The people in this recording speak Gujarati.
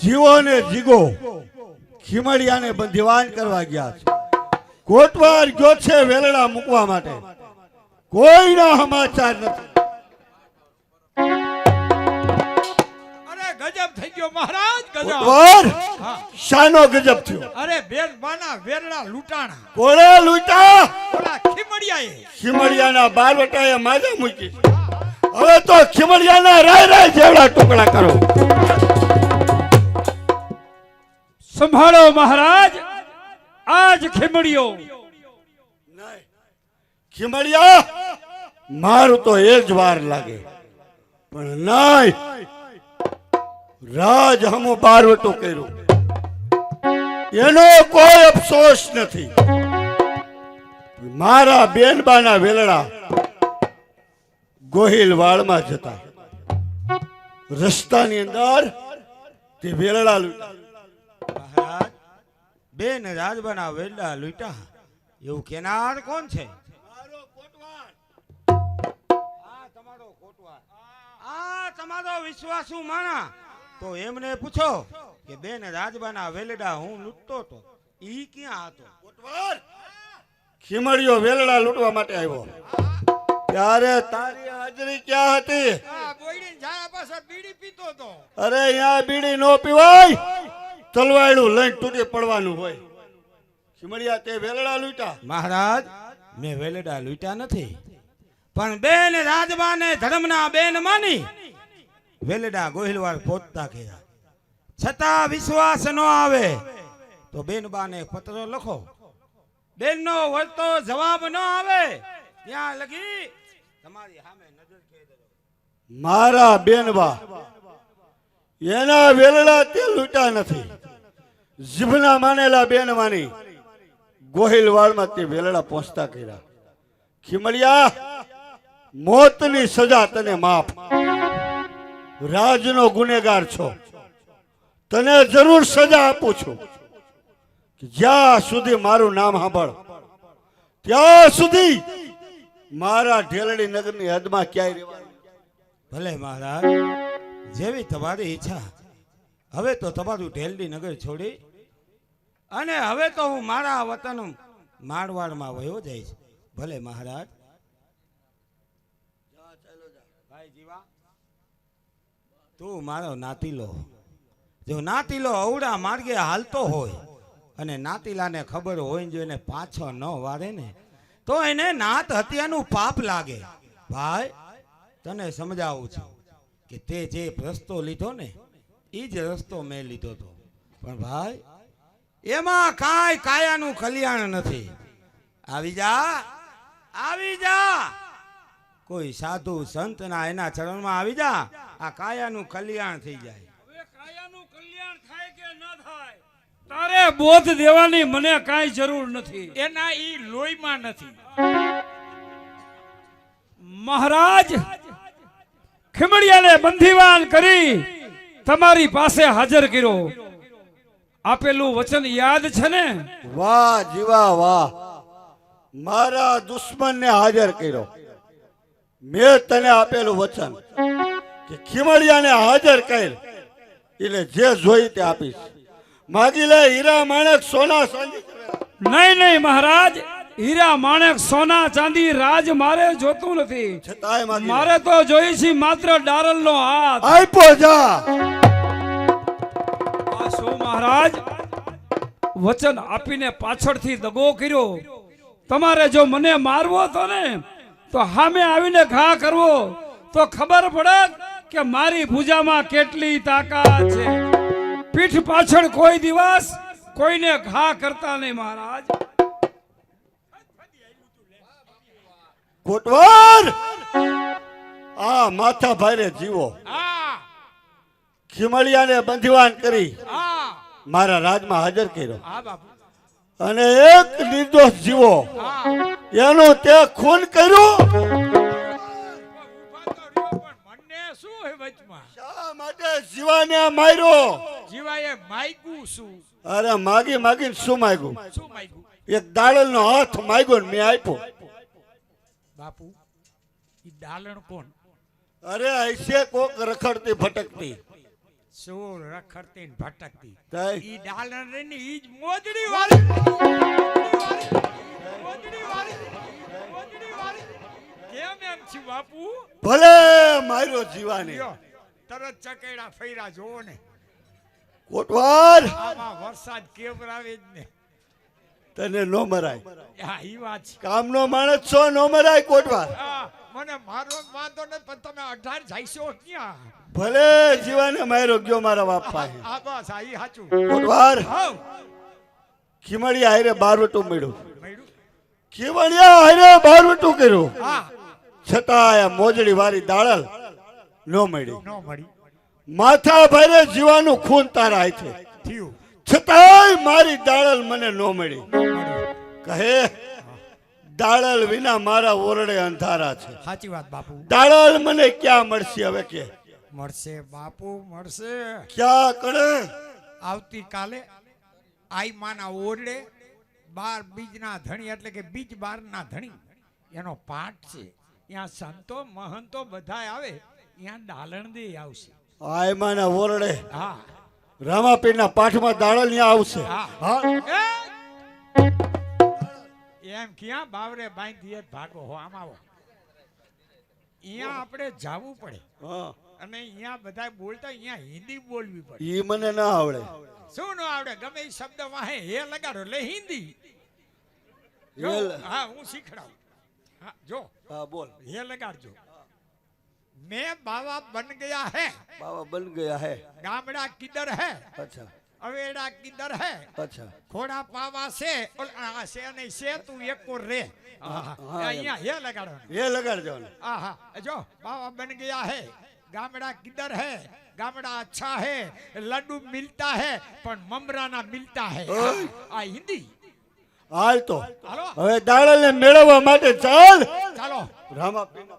જીવો ને જીગો ખીમડિયાને બંધીવાન કરવા ગયા છે. કોટવાર ગયો છે વેલડા મૂકવા માટે. કોઈના સમાચાર નથી. અરે ગજબ થઈ ગયો મહારાજ, ગજબ. કોટવાર હા. શાનો ગજબ થયો? અરે બેરબાના વેરડા લૂંટાણા. કોણે લૂંટા? ઓલા ખીમડિયાએ. ખીમડિયાના બારવટાએ માજા મૂકી. હવે તો ખીમડિયાના રાય રાય જેવડા ટુકડા કરો. સંભાળો મહારાજ, આજ ખીમડિયો. ખીમડિયા મારું તો એ જ વાર લાગે, પણ નહીં. રાજ હમો બારવટો કર્યું એનો કોઈ અફસોસ નથી. મારા બેનબાના વેલડા ગોહિલવાડમાં જતા રસ્તાની અંદર તે વેલડા લૂંટા. મહારાજ, બેન રાજબાના વેરડા લૂંટા એવું કેનાર કોણ છે? આ તમારો વિશ્વાસુ માણા. તો એમને પૂછો કે બેન રાજબાના વેલડા હું લૂંટતો તો ઈ ક્યાં હતો? ખીમડિયો વેલડા લૂંટવા માટે આવ્યો ત્યારે તારી હાજરી ક્યાં હતી? બોયડીને છાયા પાસે બીડી પીતો તો. અરે અહીંયા બીડી નો પીવાય, તલવાયડું લઈને તૂટી પડવાનું હોય. ખીમડિયા તે વેલડા લૂંટા? મહારાજ, મેં વેલડા લૂંટ્યા નથી, પણ બેન રાજબાને ધર્મના બેન માની વેલડા ગોહિલવાડ પહોંચતા ગયા. છતાં વિશ્વાસ ન આવે તો બેનબાને પત્રો લખો. બેનનો વળતો જવાબ ન આવે ત્યાં લગી તમારી સામે નજર ખેંચો. મારા બેનબા એના વેલડા તે લૂંટા નથી. જીભના માનેલા બેન માની ગોહિલવાડમાં તે વેલડા પહોંચતા કર્યા. ખીમડિયા, મોતની સજા તને માફ. રાજનો ગુનેગાર છો, તને જરૂર સજા આપું છું. જ્યાં સુધી મારું નામ સાંભળ ત્યાં સુધી મારા ઢેલડી નગરની હદમાં ક્યાંય રહેવાનું. ભલે મહારાજ, જેવી તમારી ઈચ્છા. હવે તો તમારું ઢેલડી નગર છોડી અને હવે તો હું મારા વતન મારવાડમાં વયો જઈશ. ભલે મહારાજ. ભાઈ જીવા, તું મારો નાતીલો. જો નાતીલો અવડા માર્ગે હાલતો હોય અને નાતીલાને ખબર હોય જો એને પાછો ન વારે ને તો એને નાત હત્યાનું પાપ લાગે. ભાઈ, તને સમજાવું છું કે તે જે રસ્તો લીધો ને એ જ રસ્તો મેં લીધો હતો, પણ ભાઈ એમાં કાંઈ કાયાનું કલ્યાણ નથી. આવી જા, આવી જા. કોઈ સાધુ સંતના એના ચરણમાં આવી જા, આ કાયાનું કલ્યાણ થઈ જાય. હવે કાયાનું કલ્યાણ થાય કે ન થાય, તારે બોધ દેવાની મને કાંઈ જરૂર નથી. એના ઈ લોહીમાં નથી. મહારાજ, ખીમડિયાને બંધીવાન કરી તમારી પાસે હાજર કર્યો. આપેલું વચન યાદ છે ને? વાહ જીવા વાહ. મારા દુશ્મનને હાજર કર્યો. મેં તને આપેલું વચન કે ખીમડિયાને હાજર કર એટલે જે જોઈ તે આપીશ. માગી લે હીરા માણેક સોના ચાંદી. નહીં નહીં મહારાજ, હીરા માણેક સોના ચાંદી રાજ મારે જોતું નથી. છતાંય માગી લે. મારે તો જોઈ છે માત્ર ડારલનો હાથ. આપ્યો જા. આ શું મહારાજ, વચન આપીને પાછળથી દગો કર્યો. તમારે જો મને મારવો હતો ને તો સામે આવીને ઘા કરવો તો ખબર પડે કે મારી ભુજામાં કેટલી તાકાત છે. પીઠ પાછળ કોઈ દિવસ કોઈને ઘા કરતા નહીં મહારાજ. કોટવાર, આ માથા ભારે જીવો ખીમડિયાને બંધીવાન કરી મારા રાજમાં હાજર કર્યો અને એક નિર્દોષ જીવો એનું તે ખૂન કર્યું. શા માટે જીવાને માર્યો? જીવાએ માગ્યું શું? અરે માગી માગીને શું માગ્યું? શું માગ્યું? એક દાડલનો હાથ માગ્યો ને મેં આપ્યો. બાપુ, ઈ ડાલણ કોણ? અરે ऐसे કોક રખડતી ભટકતી સોર રખડતી ને ભટકતી તઈ ઈ ડાલર ને ઈ જ મોજડી વાળી કેમ એમ છું બાપુ ભલે માર્યો જીવાને લ્યો, તરત ચકેડા ફૈરા જોવો ને કોટવાર આમાં વરસાદ કેવરાવે જ ને તને નો મરાય હા ઈ વાત છે કામનો માણસ છો નો મરાય કોટવાર હા, મને મારો વાંધો ને પણ તમે 18 જાઈશો ક્યાં ભલે જીવાને માર્યો ગયો મારા બાપ પાસે આ બસ આ ઈ સાચું કોટવાર હાવ ખીમડિયા હારે બારવટું મળ્યું મળ્યું ખીમડિયા હારે બારવટું કર્યું હા છતાં આ મોજડી વાળી દાળલ નો મળી નો મળી માથા ભારે જીવાનું ખૂન તારા હાથે થયું છતાંય મારી દાળલ મને નો મળી નો મળ્યું કહે દાળલ વિના મારા ઓરડે અંધારા છે સાચી વાત બાપુ દાળલ મને ક્યાં મળશે હવે કે મળશે બાપુ મળશે ક્યાં કણે આવતીકાલે આઈ માના ઓરડે 12 બીજના ધણી એટલે કે બીજ 12 ધણી એનો પાઠ છે ત્યાં સંતો મહંતો બધા આવે ત્યાં દાલણ દે આવશે આય માના ઓરડે હા રામાપીરના પાઠમાં દાળલ ત્યાં આવશે હા. હા એમ ક્યાં બાવરે બાંધી જ ભાગો હો આમ આવો અહીંયા આપણે જાવું પડે હા અને અહીંયા બધા બોલતા અહીંયા હિન્દી બોલવી પડે ઈ મને ના આવડે શું ન આવડે ગમે એ શબ્દ વાહે હે લગાડો એટલે હિન્દી જો, હે લ- હા હું શીખડાવું હા જો હા બોલ હે લગાડજો मैं बाबा बन गया है બાબા બન ગયા હે गामड़ा किधर है અચ્છા अवेड़ा किधर है અચ્છા घोड़ा पावा से और आ, से नहीं से तू एक को रे यहाँ ये लगाड़ो એ લગાડજો ને. आहा जो बाबा बन गया है गामड़ा किधर है गामड़ा अच्छा है लड्डू मिलता है पर ममरा ना मिलता है आ हिंदी હાલ તો હાલો હવે દાળલને મેળવવા માટે ચાલ ચાલો રામાપીરના